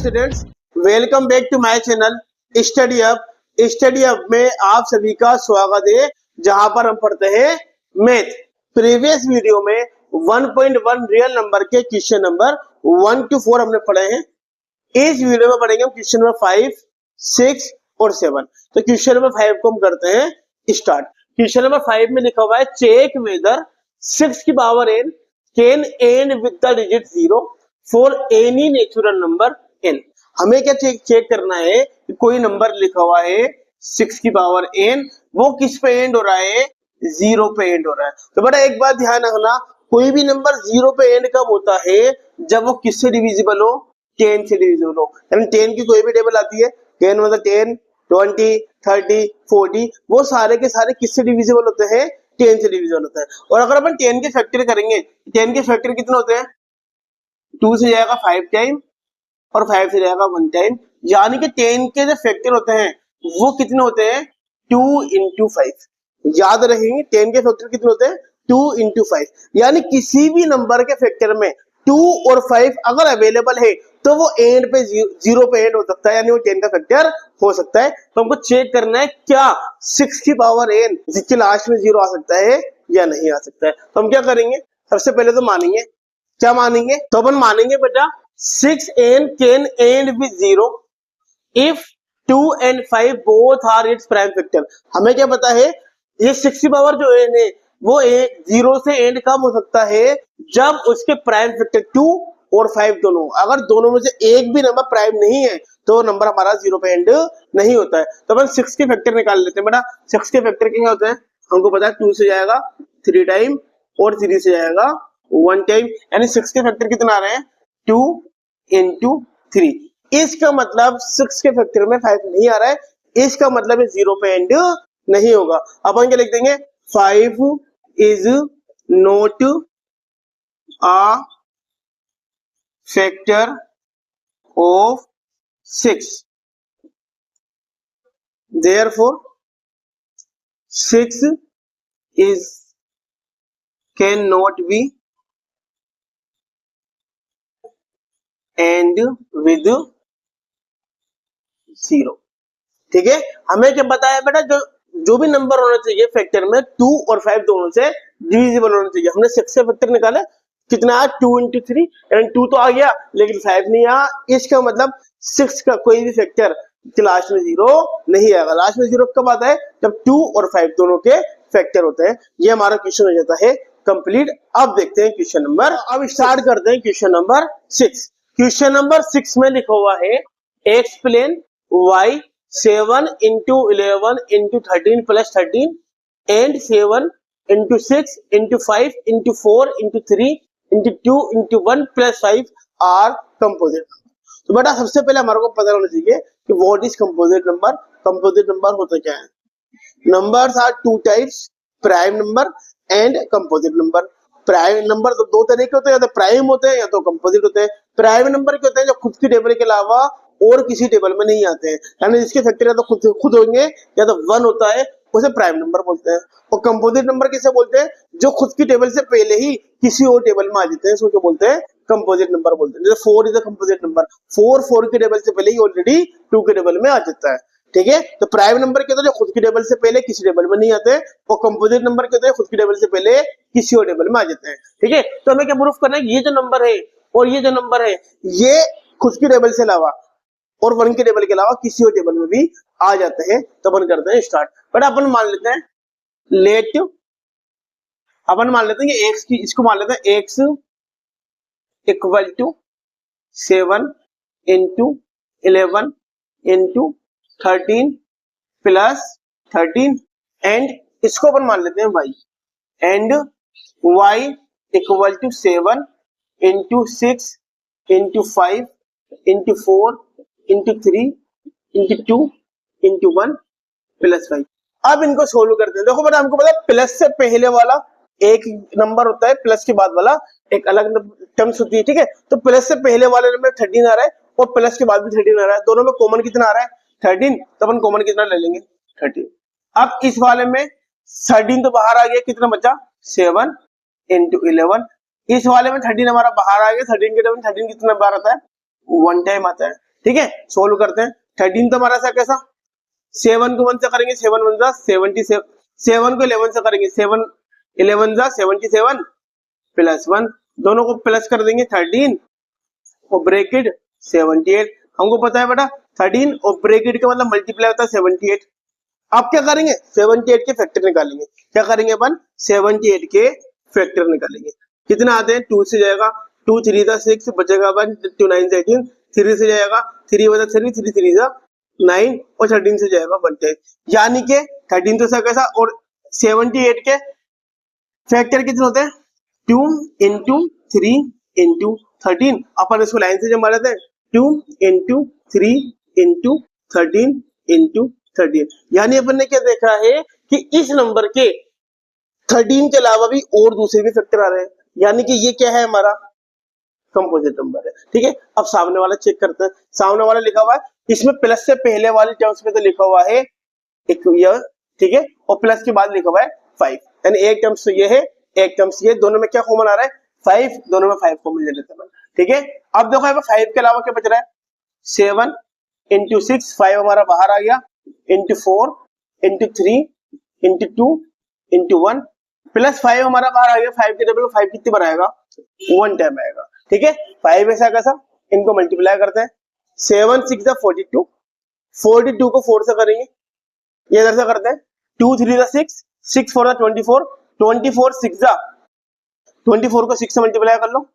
Students, welcome back to my channel study up. Study up में आप सभी का स्वागत है, जहां पर हम पढ़ते हैं मैथ। प्रीवियस वीडियो में 1.1 रियल नंबर के क्वेश्चन नंबर 1 to 4 हमने पढ़े हैं। इस वीडियो में पढ़ेंगे हम क्वेश्चन नंबर 5, 6 और 7। तो क्वेश्चन नंबर 5 को हम करते हैं स्टार्ट। क्वेश्चन नंबर 5 में लिखा हुआ है चेक वेदर 6 की power n can and with the digit 0 for any natural number n। हमें क्या चेक करना है कि कोई नंबर लिखा हुआ है 6 की पावर n, वो किस पे एंड हो रहा है? 0 पे एंड हो रहा है। तो बेटा एक बात ध्यान रखना, कोई भी नंबर 0 पे एंड कब होता है? जब वो किससे डिविजिबल हो? 10 से डिविजिबल हो। यानी 10 की कोई भी टेबल आती है, 10 मतलब 10, 20, 30, 40, वो सारे के सारे किससे डिविजिबल होते हैं? 10 से डिविजिबल होता है। और अगर अपन 10 के फैक्टर करेंगे, 10 के फैक्टर कितने होते हैं? 2 से जाएगा 5 टाइम और 5 से जाएगा 1 टाइम। यानी कि 10 के जो फैक्टर होते हैं वो कितने होते हैं? 2 into 5। याद रखेंगे 10 के फैक्टर कितने होते हैं? 2 into 5। यानी किसी भी नंबर के फैक्टर में 2 और 5 अगर अवेलेबल है तो वो एंड पे 0 पे एंड हो सकता है, यानी वो 10 का फैक्टर हो सकता है। तो हमको चेक करना है क्या 6 की पावर n जिसके लास्ट में 0 आ सकता है या नहीं आ सकता है। तो हम क्या करेंगे, सबसे पहले तो मानेंगे, क्या मानेंगे? तो अपन मानेंगे बेटा 6n can end with 0 if 2 and 5 both are its prime factor। हमें क्या पता है, ये 6 की पावर जो n है वो 0 से एंड कब हो सकता है? जब उसके प्राइम फैक्टर 2 और 5 दोनों, अगर दोनों में से एक भी नंबर प्राइम नहीं है तो नंबर हमारा 0 पे एंड नहीं होता है। तो अपन 6 के फैक्टर निकाल लेते हैं बेटा। 6 के फैक्टर क्या होते हैं? हमको पता है 2 से जाएगा 3 टाइम और 3 से जाएगा 1 टाइम। यानी 6 के फैक्टर कितना आ रहे हैं? 2 into 3। इसका मतलब 6 के फैक्टर में 5 नहीं आ रहा है, इसका मतलब है 0 पे एंड नहीं होगा। अपन क्या लिख देंगे? 5 is not a factor of 6, therefore 6 is cannot be and with 0। ठीक है, हमें क्या बताया बेटा, जो भी नंबर होना चाहिए फैक्टर में 2 और 5 दोनों से डिविजिबल होना चाहिए। हमने 6 से फैक्टर निकाला, कितना आया? 2 into 3, यानी 2 तो आ गया लेकिन 5 नहीं आया। इसका मतलब 6 का कोई भी फैक्टर लास्ट में 0 नहीं आएगा। लास्ट में 0 कब आता है? जब 2 और 5 दोनों के फैक्टर होते हैं। ये हमारा क्वेश्चन हो जाता है कंप्लीट। अब देखते हैं क्वेश्चन नंबर, अब स्टार्ट करते हैं क्वेश्चन नंबर 6। क्वेश्चन नंबर 6 में लिखा हुआ है explain y 7 into 11 into 13 plus 13 and 7 into 6 into 5 into 4 into 3 into 2 into 1 plus 5 are composite। तो बेटा सबसे पहले हमारे को पता होना चाहिए कि what is composite number. Composite number होता क्या है? Numbers are two types, prime number and composite number. Prime number तो दो तरह के होते हैं, या तो प्राइम होते हैं या तो कंपोजिट होते हैं। प्राइम नंबर के होते हैं जो खुद की टेबल के अलावा और किसी टेबल में नहीं आते हैं, यानी जिसके फैक्टर या तो खुद होंगे या तो 1 होता है, उसे प्राइम नंबर बोलते हैं। और कंपोजिट नंबर किसे बोलते हैं? जो खुद की टेबल से पहले ही किसी और टेबल में आ जाते हैं, इसको क्या बोलते हैं? कंपोजिट नंबर बोलते हैं। जैसे 4 इज अ कंपोजिट नंबर, 4 की टेबल से पहले ही ऑलरेडी 2 के टेबल में आ जाता है। ठीक है, तो प्राइम नंबर के तो जो खुद की टेबल से पहले किसी टेबल में नहीं आते, और कंपोजिट नंबर के तो खुद की टेबल से पहले किसी और टेबल में आ जाते हैं। ठीक है, तो हमें क्या प्रूफ करना है? ये जो नंबर है और ये जो नंबर है ये खुद की टेबल से अलावा और 1 के टेबल के अलावा किसी और टेबल में भी आ जाते हैं। तो अपन करते हैं स्टार्ट। बट अपन मान लेते हैं लेट, अपन मान लेते हैं कि x की, इसको मान लेते हैं x equal to 7 into 11 into 13 plus 13 and इसको अपन मान लेते हैं y and y equal to 7 into 6 into 5 into 4 into 3 into 2 into 1 plus 5। अब इनको सोल्व करते हैं। देखो बेटा हमको पता है प्लस से पहले वाला एक नंबर होता है, प्लस के बाद वाला एक अलग टर्म्स होती है। ठीक है, तो प्लस से पहले वाले में 13 आ रहा है और प्लस के बाद भी 13 आ रहा है, दोनों में कॉमन कितना आ रहा है? 13। तो अपन कॉमन कितना ले लेंगे? 13। अब इस वाले में 13 तो बाहर आ गया, कितना बचा? 7 into 11। इस वाले में 13 हमारा बाहर आ गया, 13 के 13 कितना बार आता है? 1 टाइम आता है। ठीक है, सोल्व करते हैं। 13 तो हमारा सा कैसा, 7 को 1 से करेंगे, 7 1 जा 77, 7 को 11 से करेंगे, 7 11 जा 77 प्लस 1, दोनों को प्लस कर देंगे 13 और ब्रैकेट 78। हमको पता है बेटा 13 और ब्रैकेट का मतलब मल्टीप्लाई होता है 78। अब क्या करेंगे, 78 के फैक्टर निकालेंगे। क्या करेंगे अपन, 78 के फैक्टर निकालेंगे। कितना आते हैं, 2 से जाएगा, 2 3 जा 6 बचेगा अपन, 2 9 से 18, 3 से जाएगा, 3 बचा 3 3 3 जा 9 और 13 से जाएगा 110। यानी कि 13 तो कैसा, और 78 के फैक्टर कितने होते हैं, 2 इंटू 3 इंटू 13। अपन इसको लाइन से जमा लेते हैं, 2 इंटू 3 इंटू 13 इंटू 13। यानी अपन ने क्या देखा है कि इस नंबर के 13 के अलावा भी और दूसरे भी फैक्टर आ रहे हैं, यानी कि ये क्या है, हमारा कंपोजिट नंबर है। ठीक है, अब सामने वाला चेक करते हैं। सामने वाला लिखा हुआ है, इसमें प्लस से पहले वाली टर्म्स में तो लिखा हुआ है इक्वियर, ठीक है, और प्लस के बाद लिखा हुआ है 5, यानी एक टर्म्स तो ये है, एक टर्म्स ये, दोनों में क्या कॉमन आ रहा है, 5, दोनों में 5 कॉमन ले लेते हैं। ठीक है, अब देखो यहाँ पे 5 के अलावा क्या बच रहा है, 7 इंटू 6, 5 हमारा बाहर आ गया, into 4 into 3 into 2 into 1 plus 5 हमारा बाहर आ गया। 5 के टेबल 5 कितनी बार आएगा, 1 टाइम आएगा। ठीक है, 5 ऐसा कैसा, इनको मल्टीप्लाई करते हैं, 7 6 जा 42, 42 को 4 से करेंगे, ये इधर से करते हैं, 2 3 जा 6, 6 4 जा 24, 24 6 जा 24 को 6 से मल्टीप्लाई कर लो,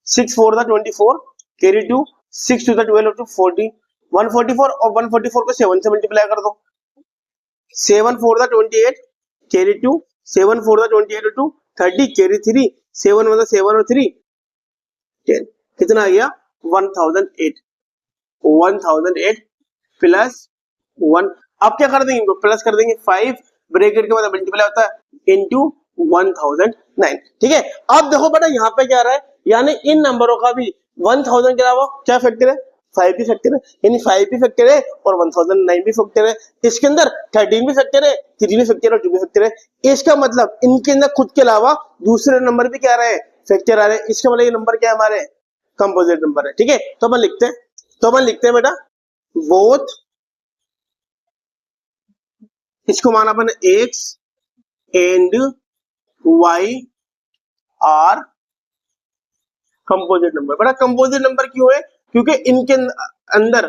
6 4 जा 24 कैरी 2, 6 2 जा 12 to 40, 144 और 144 को 7 से मल्टीप्लाई कर दो, 7 4 जा 28 कैरी 2, 7 4 जा 28 to 30 कैरी 3, 7 1 जा 7 और 3 10, कितना आ गया 1008, 1008 प्लस 1। अब क्या कर देंगे, इनको प्लस कर देंगे, 5 ब्रैकेट के बाद मल्टीप्लाई होता है इनटू 1009। ठीक है, अब देखो बेटा यहाँ पे क्या आ रहा है, यानी इन नंबरों का भी 1000 के अलावा क्या फैक्टर है, 5 भी फैक्टर है, यानी 5 भी फैक्टर है और 1009 भी फैक्टर है। इसके अंदर 13 भी फैक्टर है, 3 भी फैक्टर है और 2 भी फैक्टर है। इसका मतलब इनके अंदर खुद के अलावा दूसरे नंबर भी क्या आ रहे हैं, फैक्टर आ रहे हैं। इसका मतलब ये नंबर क्या है, हमारे कंपोजिट नंबर है। ठीक है, तो अपन लिखते हैं बेटा बोथ, इसको माना अपन x एंड y आर कंपोजिट नंबर। बड़ा कंपोजिट नंबर क्यों है, क्योंकि इनके अंदर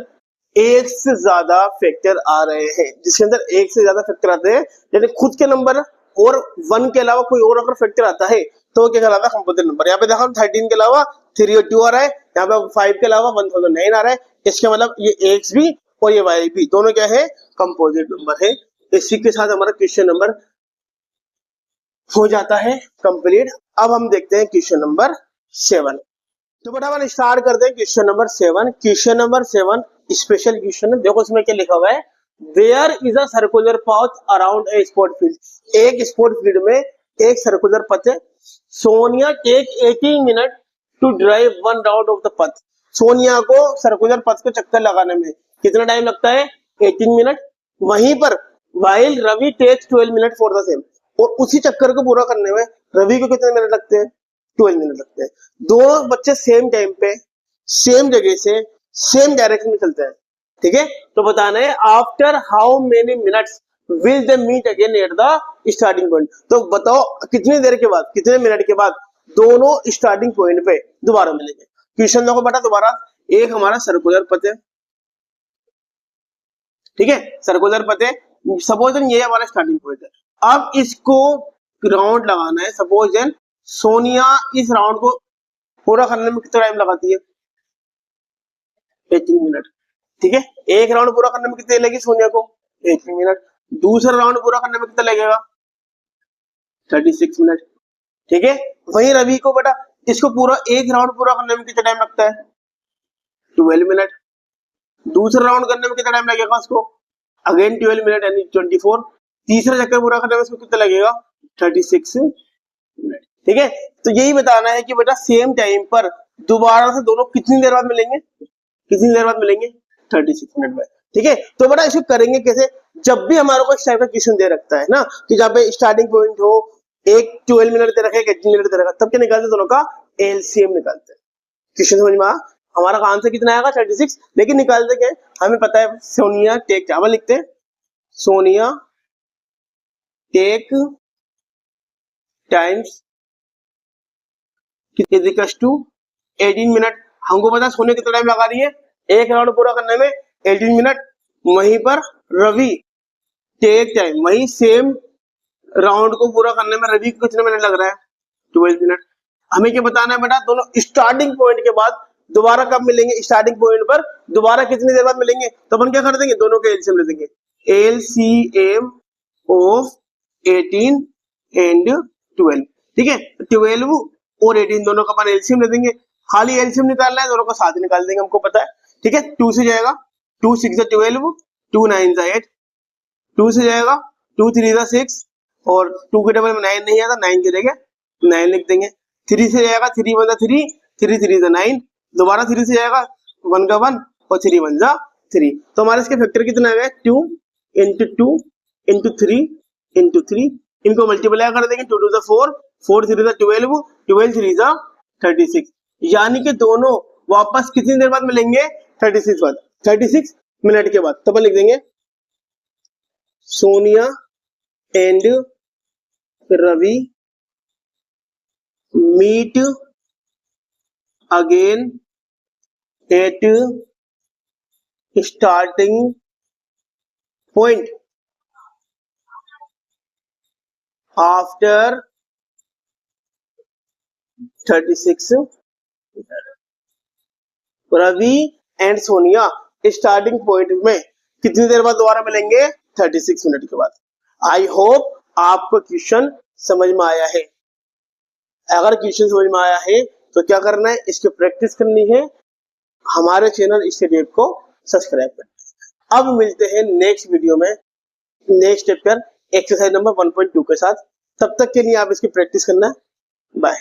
एक से ज्यादा फैक्टर आ रहे हैं। जिसके अंदर एक से ज्यादा फैक्टर आते हैं, यानी खुद के नंबर और 1 के अलावा कोई और अगर फैक्टर आता है तो क्या कहलाता है, कंपोजिट नंबर। यहाँ पे देखो 13 के अलावा 3 और 2 आ रहा है, यहाँ पे 5 के अलावा 1009 आ रहा है। इसका मतलब ये x भी और ये y भी दोनों क्या है, कंपोजिट नंबर है। इसी के साथ हमारा क्वेश्चन नंबर हो जाता है कंप्लीट। अब हम देखते हैं क्वेश्चन नंबर 7। तो बेटा अपन स्टार्ट करते हैं question number 7। Question number 7 special question है। देखो इसमें क्या लिखा हुआ है, there is a circular path around a sport field. एक स्पोर्ट फील्ड में एक सर्कुलर पथ है। Sonia take 18 minute to drive 1 round of the path. Sonia को सर्कुलर पथ को चक्कर लगाने में कितना टाइम लगता है, 18 मिनट। वहीं पर while Ravi takes 12 minute for the same. और उसी चक्कर को पूरा करने में रवि को कितने मिनट लगते हैं, 12 मिनट लगते हैं। दोनों बच्चे सेम टाइम पे सेम जगह से सेम डायरेक्शन में चलते हैं। ठीक है, तो बताना है after how many minutes will they meet again at the starting point. तो बताओ कितनी देर के बाद, कितने मिनट के बाद दोनों स्टार्टिंग पॉइंट पे दोबारा मिलेंगे। क्वेश्चन देखो बेटा दोबारा, एक हमारा सर्कुलर पथ है, ठीक है, सर्कुलर पथ है। सपोज ये हमारा स्टार्टिंग पॉइंट है। अब इसको राउंड लगाना है। सपोज देन सोनिया इस राउंड को पूरा करने में कितना टाइम लगाती है, 18 मिनट। ठीक है, एक राउंड पूरा करने में कितने लगेगी सोनिया को, 18 मिनट। दूसरा राउंड पूरा करने में कितना लगेगा, 36 मिनट। ठीक है, वहीं रवि को बेटा इसको पूरा एक राउंड पूरा करने में कितना टाइम लगता है, 12 मिनट। दूसरा राउंड करने में कितना टाइम लगेगा उसको, अगेन 12 मिनट यानी 24। तीसरा चक्कर पूरा करने में उसको कितना लगेगा, 36 मिनट। ठीक है, तो यही बताना है कि बेटा सेम टाइम पर दोबारा से दोनों कितनी देर बाद मिलेंगे, कितनी देर बाद मिलेंगे, 36 मिनट में। ठीक है, तो बेटा इसको करेंगे कैसे, जब भी हमारे को इस टाइप का क्वेश्चन दे रखता है ना, कि जहाँ पे स्टार्टिंग पॉइंट हो, एक 12 मिनट दे रखा है, 18 मिनट दे रखा है, तब क्या निकालते हैं, दोनों का एलसीएम निकालते हैं। क्वेश्चन समझ में आ, हमारा आंसर कितना आएगा 36, लेकिन निकालते क्या है, हमें पता है सोनिया टेक क्या लिखते हैं, Sonia take times is equal to 18 minute. हमको पता है सोनिया कितना टाइम लगा रही है एक राउंड पूरा करने में, 18 मिनट। वहीं पर रवि टेक टाइम, वही सेम राउंड को पूरा करने में रवि को कितने मिनट लग रहा है, 12 मिनट। हमें क्या बताना है बेटा, दोनों स्टार्टिंग पॉइंट के बाद दोबारा कब मिलेंगे, स्टार्टिंग पॉइंट पर दोबारा कितनी देर बाद मिलेंगे, तो अपन क्या कर देंगे, दोनों के एलसीएम ले देंगे, एलसीएम ऑफ 18 एंड 12, ठीक है। 12 और 18 दोनों का अपन एलसीएम ले देंगे, खाली एलसीएम निकालना है, दोनों का साथ निकाल देंगे, हमको पता है, ठीक है। 2 से जाएगा, 2 6 12, 2 9 8, 2 से जाएगा, 2 3 6, और 2 के डबल में 9 नहीं आता, 9 की जगह 9 लिख देंगे। 3 से जाएगा, 3 1 3, 3 3 9, दोबारा 3 से जाएगा, 1 का 1 और 3 1 3। तो हमारे इसके फैक्टर कितना आ गया, 2 इंटू 2 इंटू 3 इंटू 3, इनको मल्टीप्लाई कर देंगे, 2 2 4, 4 3 12, 12 3 36, यानी कि दोनों वापस कितनी देर बाद मिलेंगे, 36 बाद, 36 मिनट के बाद। तो अपन लिख देंगे Sonia and Ravi meet again at starting point after 36। Ravi and Sonia starting point में कितनी देर बाद दोबारा मिलेंगे, 36 मिनट के बाद। आई होप आपको क्वेश्चन समझ में आया है। अगर क्वेश्चन समझ में आया है तो क्या करना है, इसकी प्रैक्टिस करनी है, हमारे चैनल स्टडी ऐप को सब्सक्राइब करना है। अब मिलते हैं नेक्स्ट वीडियो में नेक्स्ट चैप्टर एक्सरसाइज नंबर 1.2 के साथ। तब तक के लिए आप इसकी प्रैक्टिस करना। बाय।